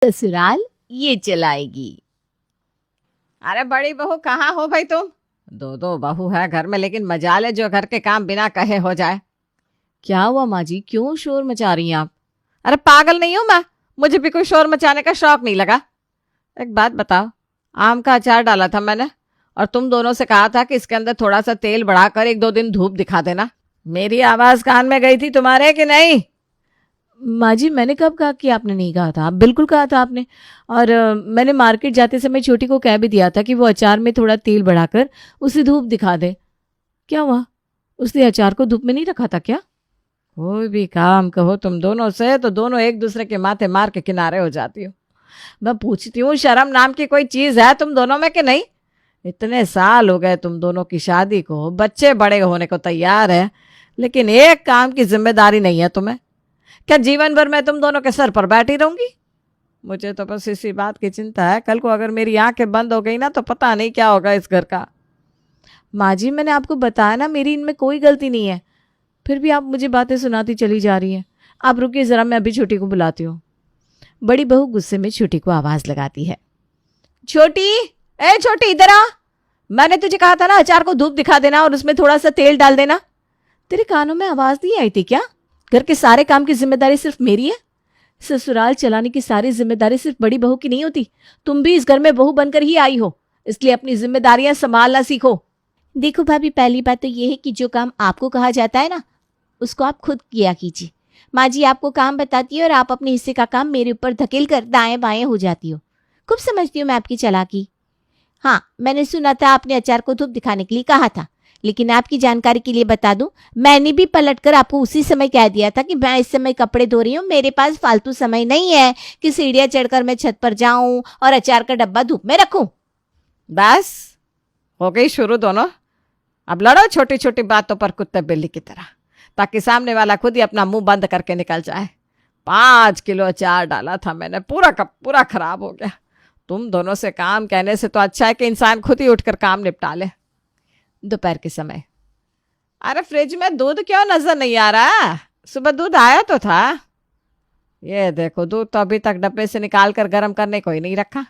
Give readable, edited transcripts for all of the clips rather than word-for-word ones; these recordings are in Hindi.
ससुराल ये चलाएगी। अरे बड़ी बहू कहाँ हो भाई तुम? दो दो बहू है घर में, लेकिन मजाल है जो घर के काम बिना कहे हो जाए। क्या हुआ माँ जी, क्यों शोर मचा रही हैं आप? अरे पागल नहीं हूं मैं, मुझे भी कोई शोर मचाने का शौक नहीं लगा। एक बात बताओ, आम का अचार डाला था मैंने और तुम दोनों से कहा था कि इसके अंदर थोड़ा सा तेल बढ़ाकर 1-2 दिन धूप दिखा देना। मेरी आवाज कान में गई थी तुम्हारे कि नहीं? माँ जी मैंने कब कहा कि आपने नहीं कहा था? आप बिल्कुल कहा था आपने। और मैंने मार्केट जाते समय छोटी को कह भी दिया था कि वो अचार में थोड़ा तेल बढ़ाकर उसे धूप दिखा दे। क्या हुआ, उसने अचार को धूप में नहीं रखा था क्या? कोई भी काम कहो तुम दोनों से तो दोनों एक दूसरे के माथे मार के किनारे हो जाती हो। मैं पूछती हूँ, शर्म नाम की कोई चीज है तुम दोनों में कि नहीं? इतने साल हो गए तुम दोनों की शादी को, बच्चे बड़े होने को तैयार है, लेकिन एक काम की जिम्मेदारी नहीं है तुम्हें। क्या जीवन भर मैं तुम दोनों के सर पर बैठी रहूंगी? मुझे तो बस इसी बात की चिंता है, कल को अगर मेरी आंखें बंद हो गई ना तो पता नहीं क्या होगा इस घर का। माँ जी मैंने आपको बताया ना, मेरी इनमें कोई गलती नहीं है, फिर भी आप मुझे बातें सुनाती चली जा रही हैं। आप रुकिए ज़रा, मैं अभी छोटी को बुलाती हूँ। बड़ी बहू गुस्से में छोटी को आवाज़ लगाती है। छोटी, ए छोटी इधर आ। मैंने तुझे कहा था ना अचार को धूप दिखा देना और उसमें थोड़ा सा तेल डाल देना। तेरे कानों में आवाज़ नहीं आई थी क्या? घर के सारे काम की जिम्मेदारी सिर्फ मेरी है? ससुराल चलाने की सारी जिम्मेदारी सिर्फ बड़ी बहू की नहीं होती। तुम भी इस घर में बहू बनकर ही आई हो, इसलिए अपनी जिम्मेदारियां संभालना सीखो। देखो भाभी, पहली बात तो ये है कि जो काम आपको कहा जाता है ना, उसको आप खुद किया कीजिए। माँ जी आपको काम बताती है और आप अपने हिस्से का काम मेरे ऊपर धकेल कर दाएं बाएं हो जाती हो। खूब समझती हूँ मैं आपकी चालाकी। हाँ, मैंने सुना था आपने अचार को धूप दिखाने के लिए कहा था, लेकिन आपकी जानकारी के लिए बता दूं, मैंने भी पलटकर आपको उसी समय कह दिया था कि मैं इस समय कपड़े धो रही हूँ, मेरे पास फालतू समय नहीं है कि सीढ़ियाँ चढ़कर मैं छत पर जाऊं और अचार का डब्बा धूप में रखूं। बस हो गई शुरू दोनों। अब लड़ो छोटी छोटी बातों पर कुत्ते बिल्ली की तरह, ताकि सामने वाला खुद ही अपना मुंह बंद करके निकल जाए। 5 किलो अचार डाला था मैंने, पूरा का पूरा खराब हो गया। तुम दोनों से काम कहने से तो अच्छा है कि इंसान खुद ही उठकर काम निपटा ले। दोपहर के समय। अरे फ्रिज में दूध क्यों नजर नहीं आ रहा? सुबह दूध आया तो था। ये देखो, दूध तो अभी तक डब्बे से निकाल कर गर्म करने को ही नहीं रखा।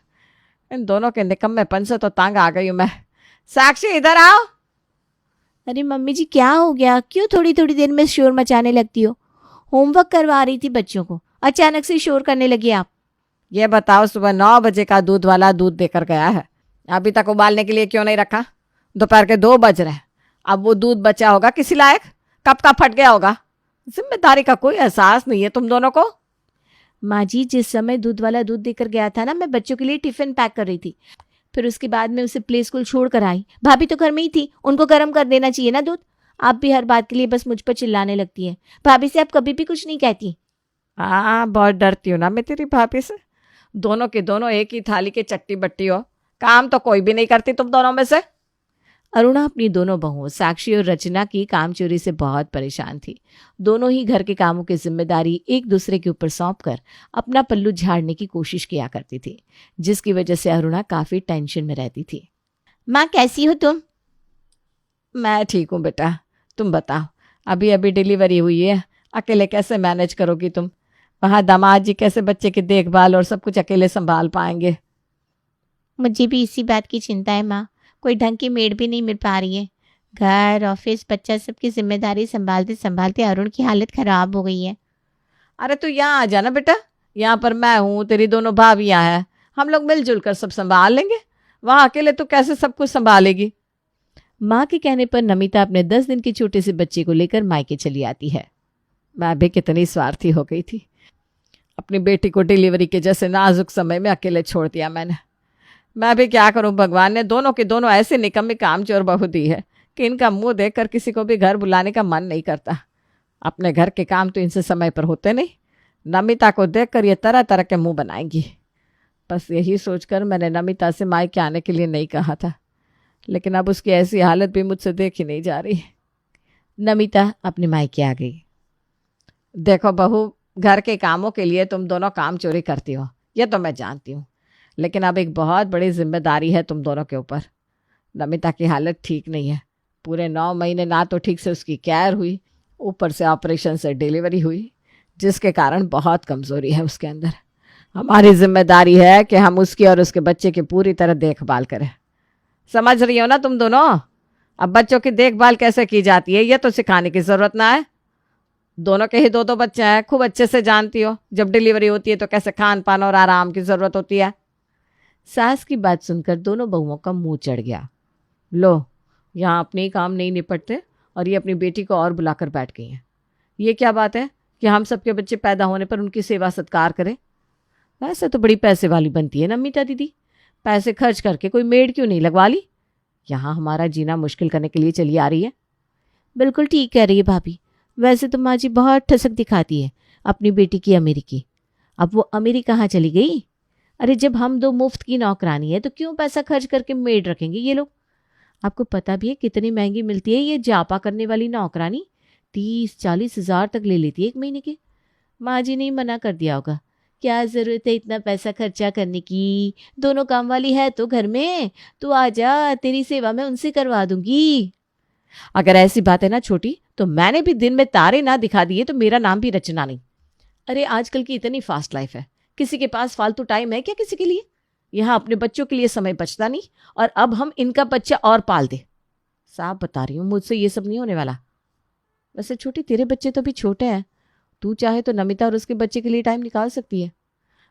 इन दोनों के निकम्मेपन से तो तंग आ गई हूं मैं। साक्षी इधर आओ। अरे मम्मी जी क्या हो गया, क्यों थोड़ी थोड़ी देर में शोर मचाने लगती हो? होमवर्क करवा रही थी बच्चों को, अचानक से शोर करने लगी आप। ये बताओ, सुबह 9 बजे का दूध वाला दूध देकर गया है, अभी तक उबालने के लिए क्यों नहीं रखा? दोपहर के 2 बज रहे हैं, अब वो दूध बचा होगा किसी लायक? कब का फट गया होगा? जिम्मेदारी का कोई एहसास नहीं है तुम दोनों को। माँ जी जिस समय दूध वाला दूध देकर गया था ना, मैं बच्चों के लिए टिफिन पैक कर रही थी, फिर उसके बाद में उसे प्ले स्कूल छोड़ कर आई। भाभी तो घर में ही थी, उनको गर्म कर देना चाहिए ना दूध। आप भी हर बात के लिए बस मुझ पर चिल्लाने लगती हैं। भाभी से आप कभी भी कुछ नहीं कहती। हाँ, बहुत डरती हूँ ना मैं तेरी भाभी से। दोनों के दोनों एक ही थाली के चट्टी बट्टी हो, काम तो कोई भी नहीं करती तुम दोनों में से। अरुणा अपनी दोनों बहुओं साक्षी और रचना की काम चोरी से बहुत परेशान थी। दोनों ही घर के कामों की जिम्मेदारी एक दूसरे के ऊपर सौंपकर अपना पल्लू झाड़ने की कोशिश किया करती थी, जिसकी वजह से अरुणा काफी टेंशन में रहती थी। माँ कैसी हो तुम? मैं ठीक हूँ बेटा, तुम बताओ। अभी अभी डिलीवरी हुई है, अकेले कैसे मैनेज करोगी तुम? वहाँ दामाद जी कैसे बच्चे की देखभाल और सब कुछ अकेले संभाल पाएंगे? मुझे भी इसी बात की चिंता है माँ, कोई ढंग की मेड भी नहीं मिल पा रही है। घर ऑफिस बच्चा सबकी जिम्मेदारी संभालते संभालते अरुण की हालत खराब हो गई है। अरे तू यहाँ आ जाना बेटा, यहाँ पर मैं हूँ, तेरी दोनों भाभियाँ हैं, हम लोग मिलजुल कर सब संभाल लेंगे। वहाँ अकेले तू कैसे सब कुछ संभालेगी? माँ के कहने पर नमिता अपने 10 दिन के छोटे से बच्चे को लेकर मायके चली आती है। मैं भी कितनी स्वार्थी हो गई थी, अपनी बेटी को डिलीवरी के जैसे नाजुक समय में अकेले छोड़ दिया मैंने। मैं भी क्या करूं, भगवान ने दोनों के दोनों ऐसे निकम्मी कामचोर बहू दी है कि इनका मुंह देखकर किसी को भी घर बुलाने का मन नहीं करता। अपने घर के काम तो इनसे समय पर होते नहीं, नमिता को देखकर ये तरह तरह के मुंह बनाएंगी। बस यही सोचकर मैंने नमिता से मायके आने के लिए नहीं कहा था, लेकिन अब उसकी ऐसी हालत भी मुझसे देखी नहीं जा रही। नमिता अपने मायके आ गई। देखो बहू, घर के कामों के लिए तुम दोनों काम चोरी करती हो, ये तो मैं जानती हूँ, लेकिन अब एक बहुत बड़ी जिम्मेदारी है तुम दोनों के ऊपर। नमिता की हालत ठीक नहीं है, पूरे 9 महीने ना तो ठीक से उसकी केयर हुई, ऊपर से ऑपरेशन से डिलीवरी हुई, जिसके कारण बहुत कमज़ोरी है उसके अंदर। हमारी जिम्मेदारी है कि हम उसकी और उसके बच्चे की पूरी तरह देखभाल करें। समझ रही हो ना तुम दोनों? अब बच्चों की देखभाल कैसे की जाती है ये तो सिखाने की जरूरत ना है। दोनों के ही दो दो बच्चे हैं, खूब अच्छे से जानती हो जब डिलीवरी होती है तो कैसे खान पान और आराम की जरूरत होती है। सास की बात सुनकर दोनों बहुओं का मुंह चढ़ गया। लो, यहाँ अपने ही काम नहीं निपटते और ये अपनी बेटी को और बुलाकर बैठ गई हैं। ये क्या बात है कि हम सबके बच्चे पैदा होने पर उनकी सेवा सत्कार करें? वैसे तो बड़ी पैसे वाली बनती है नमिता दीदी, पैसे खर्च करके कोई मेड क्यों नहीं लगवा ली? यहाँ हमारा जीना मुश्किल करने के लिए चली आ रही है। बिल्कुल ठीक कह रही है भाभी। वैसे तो माँ जी बहुत ठसक दिखाती है अपनी बेटी की अमीरी की। अब वो अमीरी कहाँ चली गई? अरे जब हम दो मुफ्त की नौकरानी है तो क्यों पैसा खर्च करके मेड रखेंगे ये लोग? आपको पता भी है कितनी महंगी मिलती है ये जापा करने वाली नौकरानी? 30-40 हज़ार तक ले लेती है एक महीने के। माँ जी ने ही मना कर दिया होगा, क्या ज़रूरत है इतना पैसा खर्चा करने की, दोनों काम वाली है तो घर में, तू आ जा, तेरी सेवा मैं उनसे करवा दूंगी। अगर ऐसी बात है ना छोटी, तो मैंने भी दिन में तारे ना दिखा दिए तो मेरा नाम भी रचना नहीं। अरे आजकल की इतनी फास्ट लाइफ है, किसी के पास फालतू टाइम है क्या किसी के लिए? यहाँ अपने बच्चों के लिए समय बचता नहीं और अब हम इनका बच्चा और पाल दे। साफ बता रही हूँ, मुझसे ये सब नहीं होने वाला। वैसे छोटी, तेरे बच्चे तो भी छोटे हैं, तू चाहे तो नमिता और उसके बच्चे के लिए टाइम निकाल सकती है,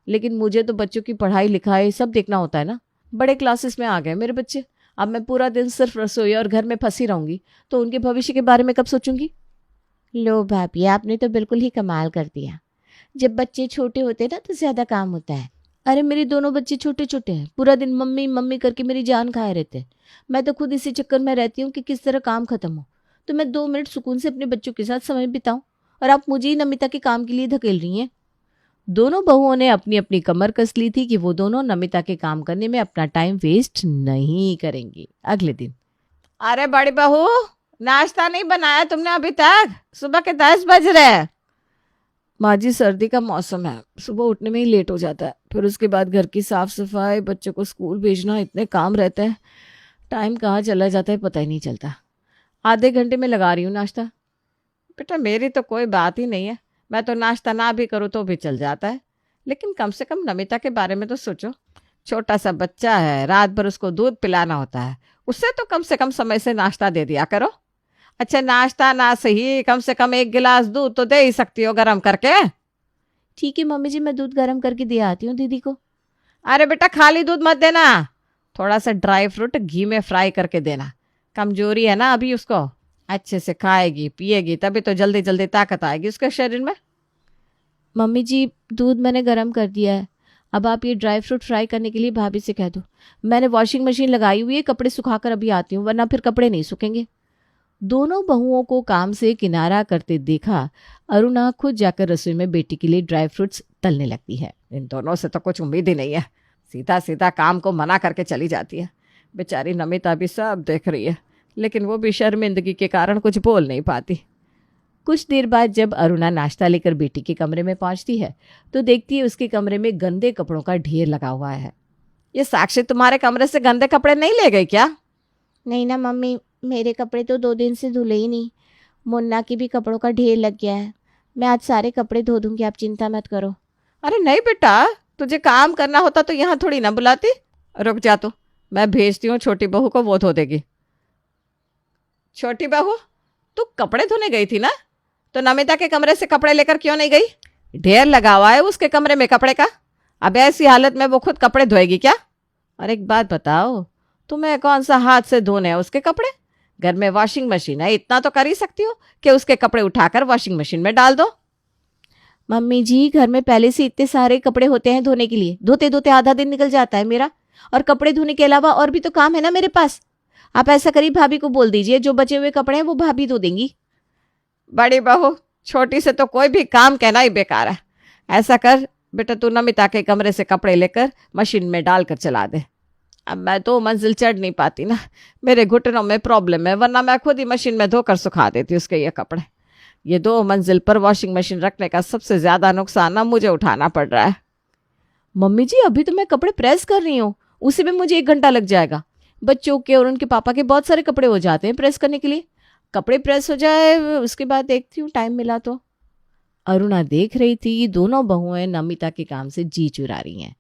लेकिन मुझे तो बच्चों की पढ़ाई लिखाई सब देखना होता है ना। बड़े क्लासेस में आ गए मेरे बच्चे, अब मैं पूरा दिन सिर्फ रसोई और घर में फंसी रहूंगी तो उनके भविष्य के बारे में कब सोचूंगी? लो भाभी, आपने तो बिल्कुल ही कमाल कर दिया। जब बच्चे छोटे होते हैं ना तो ज्यादा काम होता है। अरे मेरे दोनों बच्चे छोटे छोटे हैं, पूरा दिन मम्मी मम्मी करके मेरी जान खाए रहते हैं। मैं तो खुद इसी चक्कर में रहती हूँ कि किस तरह काम खत्म हो, तो मैं 2 मिनट सुकून से अपने बच्चों के साथ समय बिताऊं, और आप मुझे ही नमिता के काम के लिए धकेल रही हैं। दोनों बहुओं ने अपनी अपनी कमर कस ली थी कि वो दोनों नमिता के काम करने में अपना टाइम वेस्ट नहीं करेंगी। अगले दिन, अरे बड़ी बहू, नाश्ता नहीं बनाया तुमने अभी तक? सुबह के 10 बज रहे हैं। माँ जी सर्दी का मौसम है, सुबह उठने में ही लेट हो जाता है, फिर उसके बाद घर की साफ सफाई, बच्चों को स्कूल भेजना, इतने काम रहते हैं, टाइम कहाँ चला जाता है पता ही नहीं चलता। आधे घंटे में लगा रही हूँ नाश्ता। बेटा मेरी तो कोई बात ही नहीं है, मैं तो नाश्ता ना भी करूँ तो भी चल जाता है, लेकिन कम से कम नमिता के बारे में तो सोचो। छोटा सा बच्चा है, रात भर उसको दूध पिलाना होता है, उससे तो कम से कम समय से नाश्ता दे दिया करो। अच्छा नाश्ता ना सही, कम से कम 1 गिलास दूध तो दे ही सकती हो गर्म करके। ठीक है मम्मी जी, मैं दूध गर्म करके दे आती हूँ दीदी को। अरे बेटा खाली दूध मत देना, थोड़ा सा ड्राई फ्रूट घी में फ्राई करके देना। कमजोरी है ना अभी उसको, अच्छे से खाएगी पिएगी तभी तो जल्दी जल्दी ताकत आएगी उसके शरीर में। मम्मी जी दूध मैंने गर्म कर दिया है, अब आप ये ड्राई फ्रूट फ्राई करने के लिए भाभी से कह दो। मैंने वॉशिंग मशीन लगाई हुई है, कपड़े सुखाकर अभी आती हूँ, वरना फिर कपड़े नहीं सूखेंगे। दोनों बहुओं को काम से किनारा करते देखा अरुणा खुद जाकर रसोई में बेटी के लिए ड्राई फ्रूट्स तलने लगती है। इन दोनों से तो कुछ उम्मीद ही नहीं है, सीधा सीधा काम को मना करके चली जाती है। बेचारी नमिता भी सब देख रही है, लेकिन वो भी शर्मिंदगी के कारण कुछ बोल नहीं पाती। कुछ देर बाद जब अरुणा नाश्ता लेकर बेटी के कमरे में पहुंचती है तो देखती है उसके कमरे में गंदे कपड़ों का ढेर लगा हुआ है। ये साक्षी तुम्हारे कमरे से गंदे कपड़े नहीं ले गई क्या? नहीं ना मम्मी, मेरे कपड़े तो 2 दिन से धुले ही नहीं। मुन्ना की भी कपड़ों का ढेर लग गया है। मैं आज सारे कपड़े धो दूंगी, आप चिंता मत करो। अरे नहीं बेटा, तुझे काम करना होता तो यहाँ थोड़ी ना बुलाती। रुक जा तू, मैं भेजती हूँ छोटी बहू को, वो धो देगी। छोटी बहू, तू कपड़े धोने गई थी ना, तो नमिता के कमरे से कपड़े लेकर क्यों नहीं गई? ढेर लगा हुआ है उसके कमरे में कपड़े का, अब ऐसी हालत में वो खुद कपड़े धोएगी क्या? और एक बात बताओ, तुम्हें कौन सा हाथ से धोने हैं उसके कपड़े? घर में वॉशिंग मशीन है, इतना तो कर ही सकती हो कि उसके कपड़े उठाकर वॉशिंग मशीन में डाल दो। मम्मी जी घर में पहले से इतने सारे कपड़े होते हैं धोने के लिए, धोते धोते आधा दिन निकल जाता है मेरा, और कपड़े धोने के अलावा और भी तो काम है ना मेरे पास। आप ऐसा करिए, भाभी को बोल दीजिए जो बचे हुए कपड़े हैं वो भाभी धो देंगी। बड़ी बहू, छोटी से तो कोई भी काम कहना ही बेकार है। ऐसा कर बेटा, तू नमिता के कमरे से कपड़े लेकर मशीन में डालकर चला दे। अब मैं 2 मंजिल चढ़ नहीं पाती ना, मेरे घुटनों में प्रॉब्लम है, वरना मैं खुद ही मशीन में धोकर सुखा देती उसके ये कपड़े। ये 2 मंजिल पर वॉशिंग मशीन रखने का सबसे ज्यादा नुकसान ना मुझे उठाना पड़ रहा है। मम्मी जी अभी तो मैं कपड़े प्रेस कर रही हूँ, उसी में मुझे 1 घंटा लग जाएगा। बच्चों के और उनके पापा के बहुत सारे कपड़े हो जाते हैं प्रेस करने के लिए। कपड़े प्रेस हो जाए उसके बाद देखती हूँ टाइम मिला तो। अरुणा देख रही थी दोनों बहुएं नमिता के काम से जी चुरा रही हैं।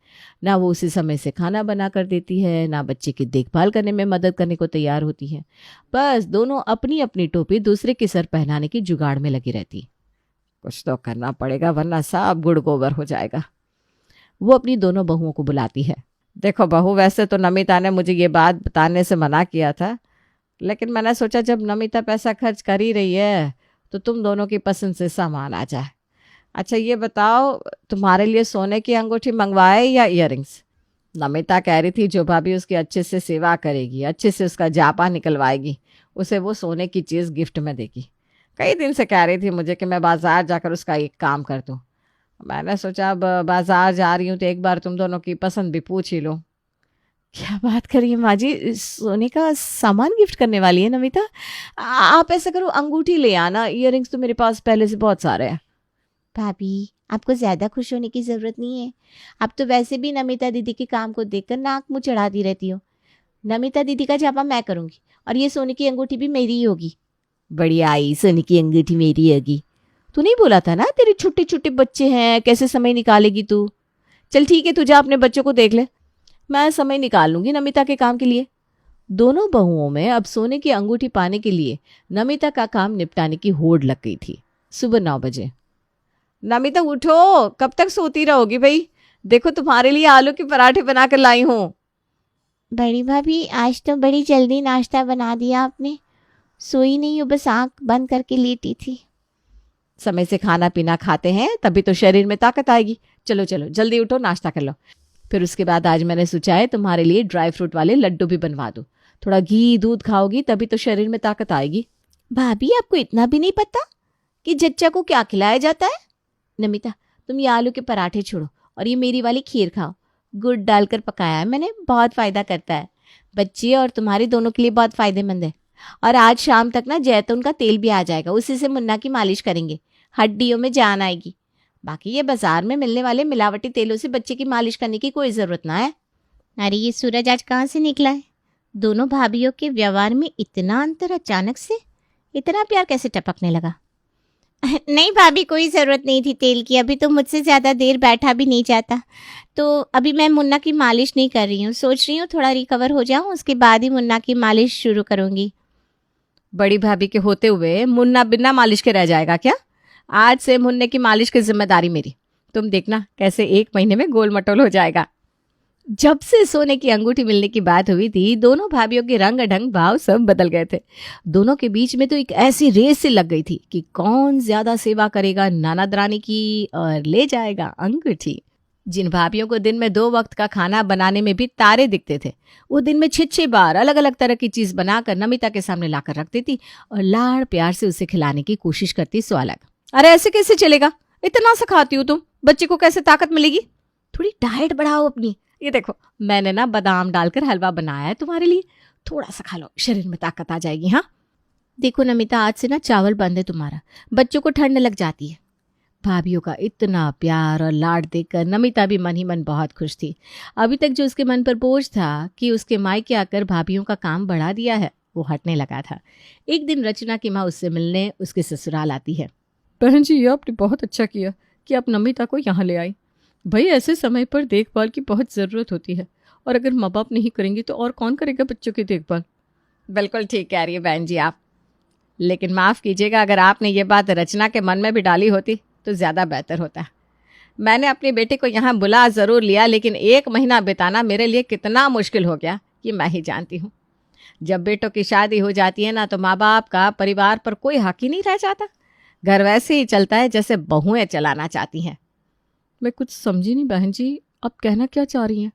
ना वो उसी समय से खाना बना कर देती है, ना बच्चे की देखभाल करने में मदद करने को तैयार होती है। बस दोनों अपनी अपनी टोपी दूसरे के सर पहनाने की जुगाड़ में लगी रहती। कुछ तो करना पड़ेगा वरना सब गुड़ गोबर हो जाएगा। वो अपनी दोनों बहुओं को बुलाती है। देखो बहू, वैसे तो नमिता ने मुझे ये बात बताने से मना किया था, लेकिन मैंने सोचा जब नमिता पैसा खर्च कर ही रही है तो तुम दोनों की पसंद से सामान आ जाए। अच्छा ये बताओ, तुम्हारे लिए सोने की अंगूठी मंगवाए या इयररिंग्स? नमिता कह रही थी जो भाभी उसकी अच्छे से सेवा करेगी, अच्छे से उसका जापा निकलवाएगी, उसे वो सोने की चीज़ गिफ्ट में देगी। कई दिन से कह रही थी मुझे कि मैं बाज़ार जाकर उसका एक काम कर दूँ। मैंने सोचा अब बाज़ार जा रही हूँ तो एक बार तुम दोनों की पसंद भी पूछ ही लो। क्या बात कर रही है माँ जी, सोने का सामान गिफ्ट करने वाली है नमिता? आप ऐसा करो, अंगूठी ले आना, इयररिंग्स तो मेरे पास पहले से बहुत सारे हैं। भाभी, आपको ज़्यादा खुश होने की ज़रूरत नहीं है। आप तो वैसे भी नमिता दीदी के काम को देखकर नाक मुँह चढ़ाती रहती हो। नमिता दीदी का जापा मैं करूँगी और ये सोने की अंगूठी भी मेरी ही होगी। बढ़िया आई, सोने की अंगूठी मेरी होगी। तू नहीं बोला था ना तेरे छोटे छोटे बच्चे हैं, कैसे समय निकालेगी तू? चल ठीक है, तू जा अपने बच्चों को देख ले, मैं समय निकाल लूंगी नमिता के काम के लिए। दोनों बहुओं में अब सोने की अंगूठी पाने के लिए नमिता का काम निपटाने की होड़ लग गई थी। सुबह 9 बजे। नमिता उठो, कब तक सोती रहोगी भाई? देखो तुम्हारे लिए आलू के पराठे बना कर लाई हूँ। बड़ी भाभी, आज तो बड़ी जल्दी नाश्ता बना दिया आपने। सोई नहीं हूँ, बस आँख बंद करके लेटी थी। समय से खाना पीना खाते हैं तभी तो शरीर में ताकत आएगी। चलो चलो जल्दी उठो, नाश्ता कर लो। फिर उसके बाद आज मैंने सोचा है तुम्हारे लिए ड्राई फ्रूट वाले लड्डू भी बनवा दूँ। थोड़ा घी दूध खाओगी तभी तो शरीर में ताकत आएगी। भाभी, आपको इतना भी नहीं पता कि जच्चा को क्या खिलाया जाता है? नमिता, तुम ये आलू के पराठे छोड़ो और ये मेरी वाली खीर खाओ। गुड़ डालकर पकाया है मैंने, बहुत फ़ायदा करता है। बच्चे और तुम्हारे दोनों के लिए बहुत फ़ायदेमंद है। और आज शाम तक ना जैतून का तेल भी आ जाएगा, उसी से मुन्ना की मालिश करेंगे, हड्डियों में जान आएगी। बाकी ये बाजार में मिलने वाले मिलावटी तेलों से बच्चे की मालिश करने की कोई ज़रूरत ना है। अरे ये सूरज आज कहाँ से निकला है? दोनों भाभीियों के व्यवहार में इतना अंतर अचानक से, इतना प्यार कैसे टपकने लगा? नहीं भाभी, कोई ज़रूरत नहीं थी तेल की। अभी तो मुझसे ज़्यादा देर बैठा भी नहीं जाता, तो अभी मैं मुन्ना की मालिश नहीं कर रही हूँ। सोच रही हूँ थोड़ा रिकवर हो जाऊँ, उसके बाद ही मुन्ना की मालिश शुरू करूँगी। बड़ी भाभी के होते हुए मुन्ना बिना मालिश के रह जाएगा क्या? आज से मुन्ने की मालिश की जिम्मेदारी मेरी। तुम देखना कैसे 1 महीने में गोल मटोल हो जाएगा। जब से सोने की अंगूठी मिलने की बात हुई थी, दोनों भाभीियों के रंग ढंग भाव सब बदल गए थे। दोनों के बीच में तो एक ऐसी रेस से लग गई थी कि कौन ज्यादा सेवा करेगा ननद रानी की और ले जाएगा अंगूठी। जिन भाभीियों को दिन में 2 वक्त का खाना बनाने में भी तारे दिखते थे, वो दिन में 6-6 बार अलग अलग तरह की चीज बनाकर नमिता के सामने लाकर रखती थी और लाड़ प्यार से उसे खिलाने की कोशिश करती। सो अलग। अरे ऐसे कैसे चलेगा? इतना सा खाती हो तुम, बच्चे को कैसे ताकत मिलेगी? थोड़ी डाइट बढ़ाओ अपनी। ये देखो, मैंने ना बादाम डालकर हलवा बनाया है तुम्हारे लिए, थोड़ा सा खा लो, शरीर में ताकत आ जाएगी। हाँ देखो नमिता, आज से ना चावल बंद है तुम्हारा, बच्चों को ठंड लग जाती है। भाभीियों का इतना प्यार और लाड देखकर नमिता भी मन ही मन बहुत खुश थी। अभी तक जो उसके मन पर बोझ था कि उसके मायके आकर भाभीियों का काम बढ़ा दिया है, वो हटने लगा था। एक दिन रचना की माँ उससे मिलने उसके ससुराल आती है। बहन जी, ये आपने बहुत अच्छा किया कि आप नमिता को यहाँ ले आई। भाई ऐसे समय पर देखभाल की बहुत ज़रूरत होती है, और अगर माँ बाप नहीं करेंगे तो और कौन करेगा बच्चों की देखभाल? बिल्कुल ठीक कह रही है बहन जी आप, लेकिन माफ़ कीजिएगा, अगर आपने ये बात रचना के मन में भी डाली होती तो ज़्यादा बेहतर होता। मैंने अपनी बेटी को यहाँ बुला ज़रूर लिया, लेकिन 1 महीना बिताना मेरे लिए कितना मुश्किल हो गया ये मैं ही जानती हूँ। जब बेटों की शादी हो जाती है ना, तो माँ बाप का परिवार पर कोई हक ही नहीं रह जाता। घर वैसे ही चलता है जैसे बहुएं चलाना चाहती हैं। मैं कुछ समझी नहीं बहन जी, आप कहना क्या चाह रही हैं?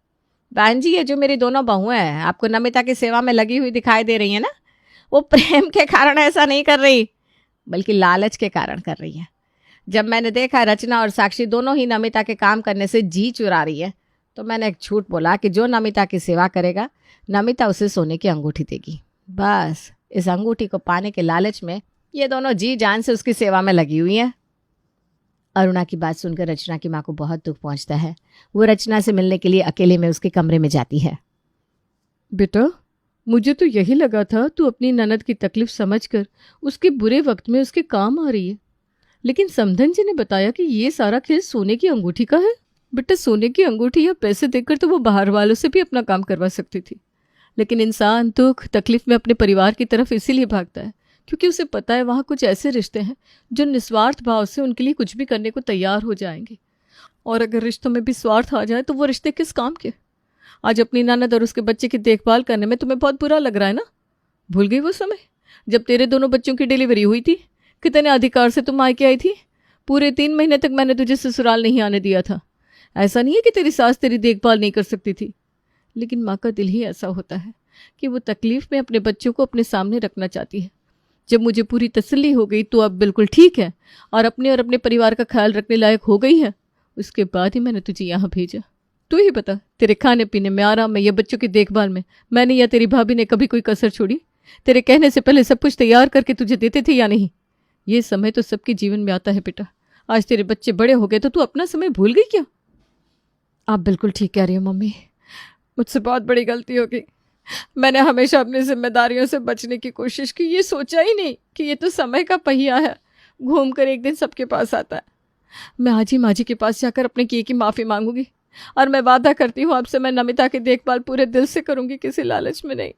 बहन जी, ये जो मेरी दोनों बहुएं हैं आपको नमिता की सेवा में लगी हुई दिखाई दे रही है ना, वो प्रेम के कारण ऐसा नहीं कर रही, बल्कि लालच के कारण कर रही है। जब मैंने देखा रचना और साक्षी दोनों ही नमिता के काम करने से जी चुरा रही है, तो मैंने एक झूठ बोला कि जो नमिता की सेवा करेगा नमिता उसे सोने की अंगूठी देगी। बस इस अंगूठी को पाने के लालच में ये दोनों जी जान से उसकी सेवा में लगी हुई हैं। अरुणा की बात सुनकर रचना की माँ को बहुत दुख पहुंचता है। वो रचना से मिलने के लिए अकेले में उसके कमरे में जाती है। बेटा, मुझे तो यही लगा था तू अपनी ननद की तकलीफ समझकर उसके बुरे वक्त में उसके काम आ रही है, लेकिन समधन जी ने बताया कि ये सारा खेल सोने की अंगूठी का है। बेटा, सोने की अंगूठी या पैसे देकर तो वो बाहर वालों से भी अपना काम करवा सकती थी, लेकिन इंसान दुख तकलीफ में अपने परिवार की तरफ इसीलिए भागता है क्योंकि उसे पता है वहाँ कुछ ऐसे रिश्ते हैं जो निस्वार्थ भाव से उनके लिए कुछ भी करने को तैयार हो जाएंगे। और अगर रिश्तों में भी स्वार्थ आ जाए तो वो रिश्ते किस काम के। आज अपनी ननद और उसके बच्चे की देखभाल करने में तुम्हें बहुत बुरा लग रहा है ना? भूल गई वो समय जब तेरे दोनों बच्चों की डिलीवरी हुई थी? कितने अधिकार से तुम मायके आई थी। पूरे 3 महीने तक मैंने तुझे ससुराल नहीं आने दिया था। ऐसा नहीं है कि तेरी सास तेरी देखभाल नहीं कर सकती थी, लेकिन माँ का दिल ही ऐसा होता है कि वो तकलीफ में अपने बच्चों को अपने सामने रखना चाहती है। जब मुझे पूरी तसल्ली हो गई तो अब बिल्कुल ठीक है और अपने परिवार का ख्याल रखने लायक हो गई है, उसके बाद ही मैंने तुझे यहाँ भेजा। तू ही बता, तेरे खाने पीने में, आराम में या बच्चों की देखभाल में मैंने या तेरी भाभी ने कभी कोई कसर छोड़ी? तेरे कहने से पहले सब कुछ तैयार करके तुझे देते थे या नहीं? ये समय तो सबके जीवन में आता है बेटा। आज तेरे बच्चे बड़े हो गए तो तू अपना समय भूल गई क्या? आप बिल्कुल ठीक कह रही हो मम्मी, मुझसे बहुत बड़ी गलती होगी। मैंने हमेशा अपनी जिम्मेदारियों से बचने की कोशिश की, ये सोचा ही नहीं कि ये तो समय का पहिया है, घूम कर एक दिन सबके पास आता है। मैं आज ही माँ जी के पास जाकर अपने किए की माफ़ी मांगूंगी और मैं वादा करती हूँ आपसे मैं नमिता की देखभाल पूरे दिल से करूंगी, किसी लालच में नहीं।